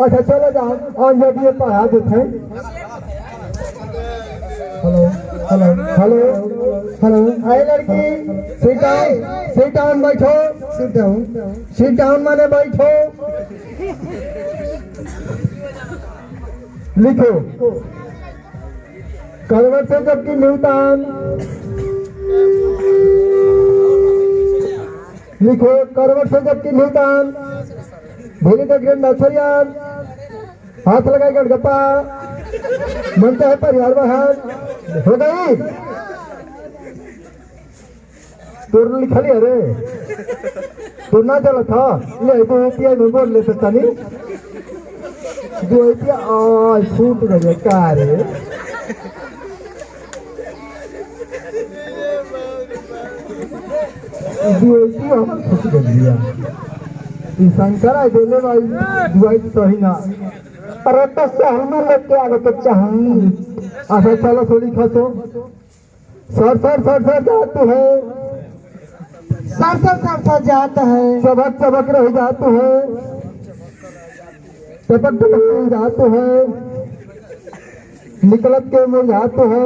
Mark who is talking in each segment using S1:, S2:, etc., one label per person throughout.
S1: अच्छा चलो जाओ और जब ये पढ़ा देते हैं। Hello hello hello hello hi लड़की सिट डाउन बैठो सिट डाउन माने बैठो लिखो करवट से जबकि न्यूटन लिखो करवट से जबकि न्यूटन भोली का ग्रंथ आचार्य हाथ लगाई गड़गप्पा मनता है परिवार बाहर हो गई तोर लिखा लिया रे तो ना चला था ले तो रुपया में बोल ले सकता नहीं जो रुपया आज फूट गया क्या रे जो रुपया हम फूट गया शंकर है बोले भाई दुआई सही ना अरे तो शहर में लेके आगे तो चाहिए। अच्छा चलो थोड़ी खसो सर जाते है सर जाता है चबक रह जाते है चपक रह जाते है निकलत के मुँह जाते है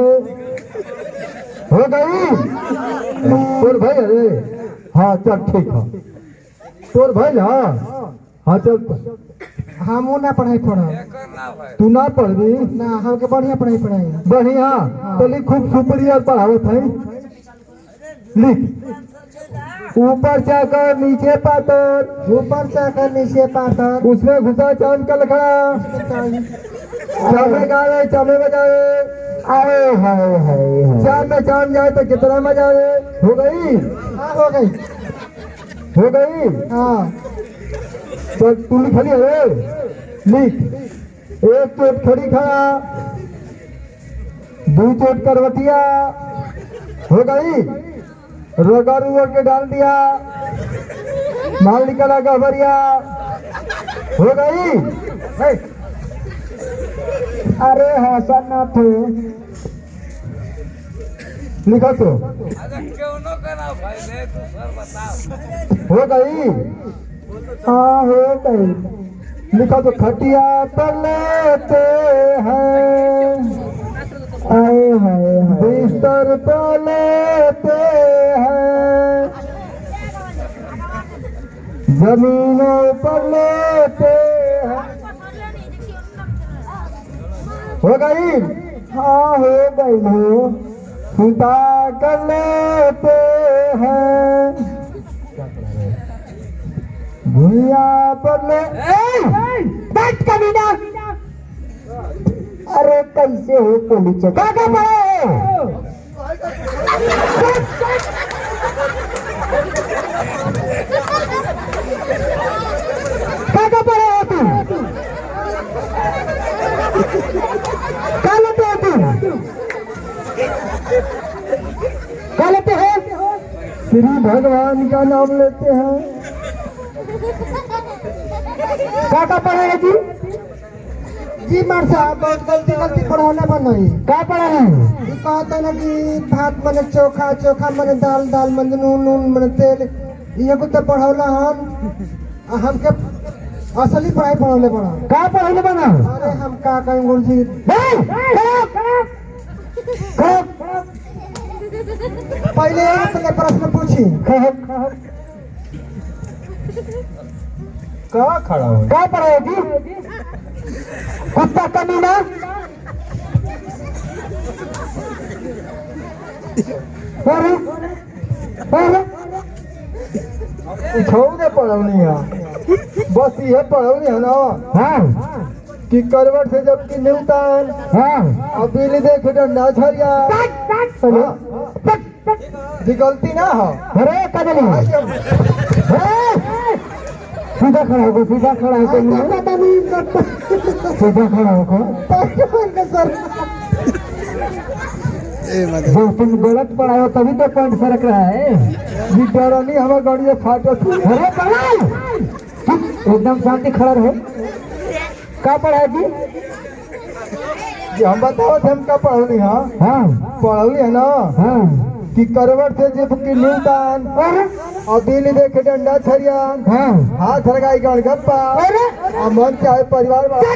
S1: हो गई तोर भाई अरे हाँ चल ठीक है तोर भाई हाँ चल हम ना पढ़ाई पढ़ा तू ना पढ़ी ना हमके बढ़िया पढ़ाई बढ़िया तो लिख खूब सुपरियर पढ़ावत है लिख ऊपर जाकर नीचे पातर उसमें घुसा चांद का लखड़ा चामे बजाए आए हाय चांद में चांद जाए तो कितना मजा आए हो गई हाँ तो तू लिख लिया रे लिख एक चोट खड़ी खड़ा दो चोट करवटिया हो गई रोगा रुआ के डाल दिया माल निकला गहबरिया हो गई अरे हसन ना थे लिखा तो हो गई हाँ हो गई लिखा तो खटिया पर लेते हैं आए हाय बिस्तर पर लेते हैं जमीनों पर लेते हैं हो गई हाँ हो गई हो सुता कर लेते हैं भूया पर ले बैठ कमीना अरे कैसे हो पुलिस क्या पड़े क्या पड़े हो तुम क्या लेते हो तुम क्या लेते हो श्री भगवान का नाम लेते हैं क्या पढ़ा है जी मार साहब बहुत गलती पढ़ाने बनाई क्या पढ़ा है कहते ना कि भात बने चोखा बने दाल बने नून बने तेल ये कुछ तो पढ़ौला हमके असली पढ़ाई पढ़ौले बना क्या पढ़ौले बना अरे हम क्या कहें गुरुजी पहले अपने प्रश्न पूछी क्या खड़ा हो क्या पढ़ा है जी कुत्ता कमीना छोड़ने पढ़ौनी है बस ये पढ़ौनी है ना हाँ कि करवट से जबकि न्यूटन हाँ अब बिजली देखे डंडा झरिया गलती ना हो अरे कदली सीधा खड़ा होगा सीधा खड़ा होगा जो तुम गलत पढ़ाए हो तभी तो पॉइंट फर्क रहा है नहीं हमारे गाड़ी में फाटो एकदम शांति खड़ा रहो क्या पढ़ा जी हम बताओ हम क्या पढ़ली हाँ पढ़ली है ना हाँ कि करवट से जब कि न्यूटन और दिल देखे डंडा छरियान
S2: हाँ
S1: हाथ लगाई गणगप्पा
S2: अरे
S1: और मन चाहे परिवार वाला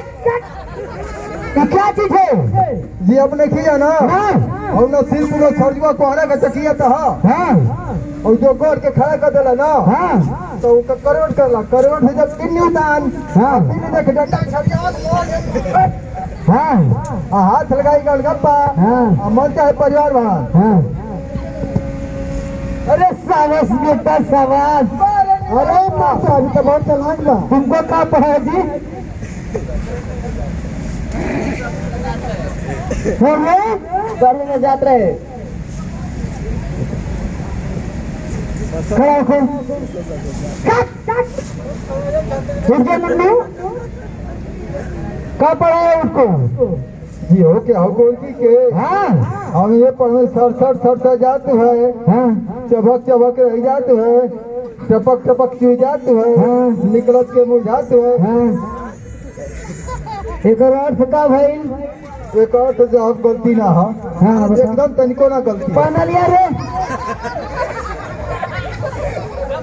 S2: ये क्या चीज है?
S1: जी अपने किया ना
S2: हाँ
S1: और ना सिर पूरा छड़ुआ कोहरा का चकिया था
S2: हाँ
S1: और जो गोड़ के खड़ा कर देला ना
S2: हाँ
S1: तो उसका करवट करला करवट से जब तीन उतान
S2: हाँ
S1: दिल देखे डंडा छरियान
S2: हाँ
S1: हाथ लगाई गणगप्पा
S2: हाँ
S1: और मन चाहे परिवार वाला
S2: हाँ अरे सावस बेटा सावस
S1: अरे माता अभी तो बहुत चलाक बा
S2: तुमको क्या पढ़ा जी? गाड़ी में जात रहे खड़ा हो मुन्नू क्या पढ़ा है उसको?
S1: जी हो क्या हो गोलकी के
S2: हाँ
S1: हम ये पढ़ने सर जाते हैं
S2: हाँ
S1: चबक चबक रह जाते हैं टपक टपक चुई जाते हैं
S2: हाँ।
S1: निकलत के मुझाते हैं
S2: हाँ एक अर्थ का भाई
S1: एक और तो जब गलती ना हो
S2: हाँ बता।
S1: एकदम तनिको ना गलती
S2: पहना लिया रे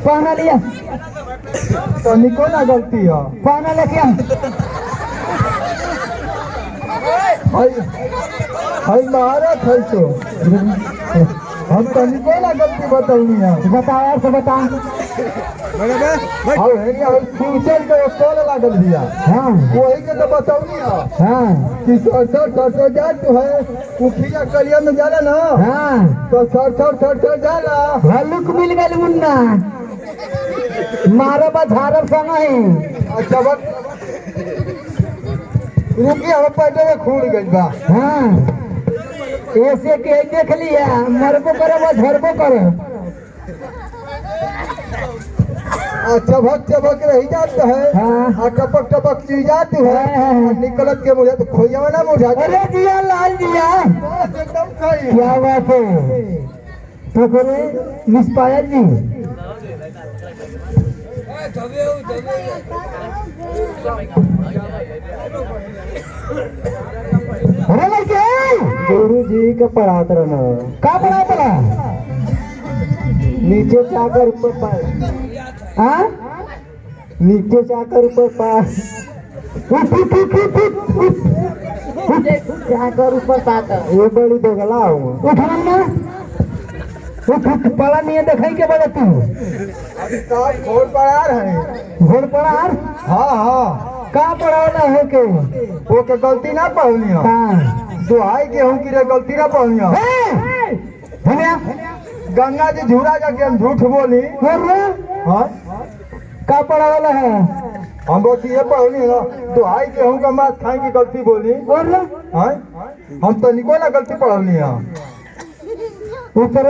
S2: पहना लिया
S1: तनिको ना गलती हो
S2: पहना ले क्या?
S1: हाय महाराज है तो हम तनिको ना गलती बताऊंगी है
S2: बता यार से बता
S1: और है यार फ्यूचर के स्टॉल लागल दिया
S2: हाँ
S1: वही के तो बताऊंगी है
S2: हाँ
S1: कि सरसर जात जो है उखिया कलिया में जाला ना
S2: हाँ
S1: तो सरसर जाला
S2: हल्लुक मिल गए मुन्ना मारो झारब संग है
S1: अच्छा बस रुकी हम पैटे में खून गई बा
S2: हाँ ऐसे के देख लिया मरबो करे वो झरबो करे
S1: चबक रही जाता है
S2: हाँ।
S1: टपक टपक चुई जाती है
S2: हाँ।
S1: और निकलत के मुझे तो खोइया वाला मुझा
S2: अरे दिया लाल दिया
S1: एकदम सही
S2: क्या बात है तो करे मिस पायल जी अरे लड़के
S1: गुरु जी का पढ़ाते रहना
S2: का पढ़ा पड़ा
S1: नीचे जाकर ऊपर पास
S2: हाँ
S1: नीचे जाकर ऊपर पास
S2: जाकर ऊपर पाता
S1: ये बड़ी दोगला हूँ
S2: उठ ना उठ पड़ा नहीं है देखाई के बड़ा तू
S1: अभी साहब घोड़ पढ़ा रहे
S2: घोड़ पड़ा यार
S1: हाँ हाँ
S2: का पढ़ावना है के
S1: वो के गलती ना पढ़नी हो
S2: हाँ
S1: दुहाई के हूँ कि रे गलती ना पढ़नी हो
S2: धनिया
S1: गंगा जी झूरा जाके हम झूठ बोली हाँ
S2: का पढ़ावाला है
S1: हम बस ये पढ़नी है दुहाई के हूँ का मात खाई की गलती बोली
S2: और
S1: हाँ हम तो निको ना गलती पढ़नी है
S2: ऊपर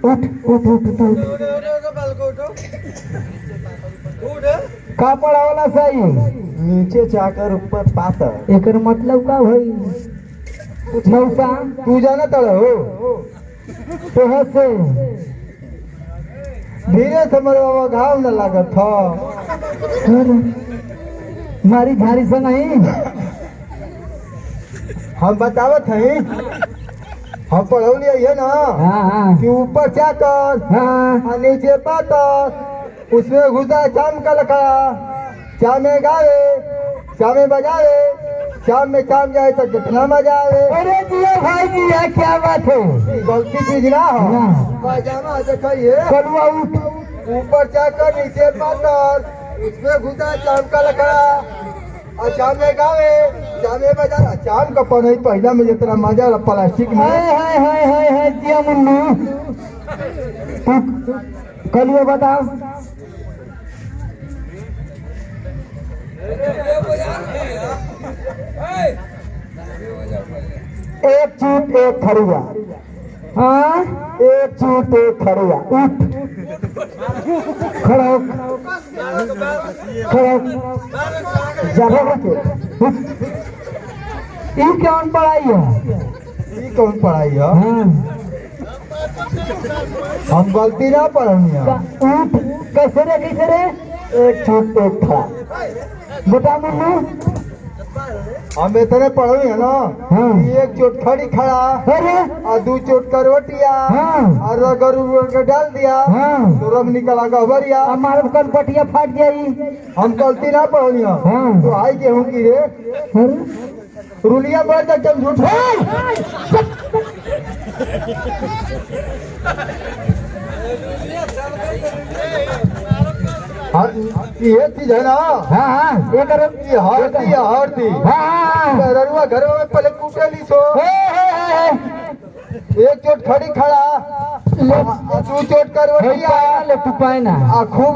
S2: उठ उठ उठ उठ का पढ़ावाला सही
S1: नीचे जाकर ऊपर पाता
S2: एकर मतलब का भाई मौसा
S1: तू जाना तड़ हो
S2: तो है से
S1: धीरे से मरवा घाव न लागत था
S2: अरे, मारी झारी से नहीं
S1: हम बतावत है हम पढ़ौली है ना
S2: हाँ हाँ
S1: कि ऊपर जाकर
S2: हाँ
S1: और नीचे पाकर उसमें घुसा चाम का लखड़ा चामे गावे चामे बजावे शाम में चाम जाए तो कितना मजा आवे
S2: अरे जिया भाई जिया क्या बात है
S1: गलती चीज ना हो
S2: ना।
S1: पाजामा दिखाइए
S2: कलुआ उठ
S1: ऊपर जाकर नीचे पाकर उसमें घुसा चाम का लखड़ा और चाम में गावे चामे बजा चाम का पढ़ाई पहला में जितना मजा रहा प्लास्टिक में
S2: हाय जिया मुन्नू तू कलुआ बताओ
S1: एक चूट एक खड़ुआ
S2: हाँ
S1: एक चूट एक खड़ुआ
S2: उठ खड़ा हो खड़ा हो
S1: जगह के
S2: ये कौन पढ़ाई है
S1: ये कौन पढ़ाई है
S2: हाँ
S1: हम गलती ना पढ़नी है
S2: उठ कैसे रे
S1: एक चूट एक खड़ा
S2: बता मुन्नू
S1: हम इतने पढ़ो है ना।
S2: हाँ।
S1: एक चोटखड़ी खड़ा
S2: अरे
S1: और दू चोट करवटिया
S2: हाँ।
S1: और रगड़ उगड़ के डाल दिया
S2: हाँ।
S1: तो रब निकला गबरिया।
S2: हमारे कल पटिया फाट जाई।
S1: हम गलती ना पढ़िया।
S2: हाँ।
S1: तो आई गेहूं की रे
S2: अरे
S1: रुलिया बढ़ जा जब झूठ हाँ, ये चीज है ना।
S2: हाँ हाँ ये करो।
S1: ये हारती है हारती।
S2: हाँ
S1: ररुआ घर में पहले कूटे ली सो। एक चोट खड़ी खड़ा दू चोट करवटिया
S2: ले तू पाए ना।
S1: आ खूब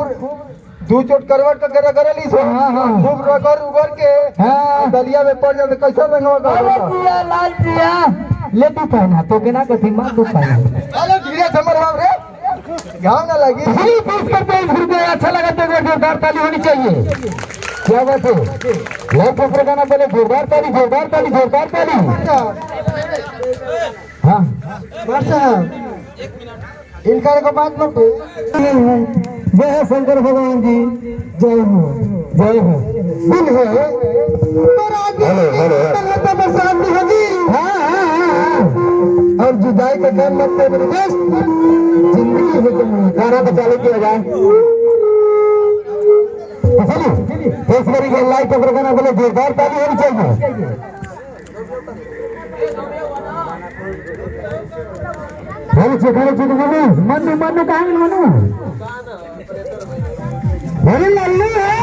S1: दू चोट करवट का करे ली सो।
S2: हाँ, हाँ।
S1: खूब रगड़ उगड़ के
S2: हाँ।
S1: दलिया में पड़ जाते कैसा रंगवा
S2: अरे दिया लाल दिया ले तू पाए ना तो के ना कथी मार तू पाए ना।
S1: अरे धीरे से मरवा रे घाव ना लगी।
S2: सही पूछ करते हैं फिर भी अच्छा लगा तो जोरदार ताली होनी चाहिए। क्या बात है लाइव ऊपर गाना पहले जोरदार ताली जोरदार ताली जोरदार ताली। हाँ
S1: इनका को बात मत
S2: जय शंकर भगवान जी जय हो जय हो।
S1: दिल है तो बरसात होगी। और जुदाई का काम मत कर मेरे दोस्त। जिंदगी में तुम गाना तो चालू किया जाए।
S2: इस बारी के लाइव ऊपर गाना पहले जोरदार ताली होनी चाहिए। मनु मनु कहाँ मनु अरे लल्लू है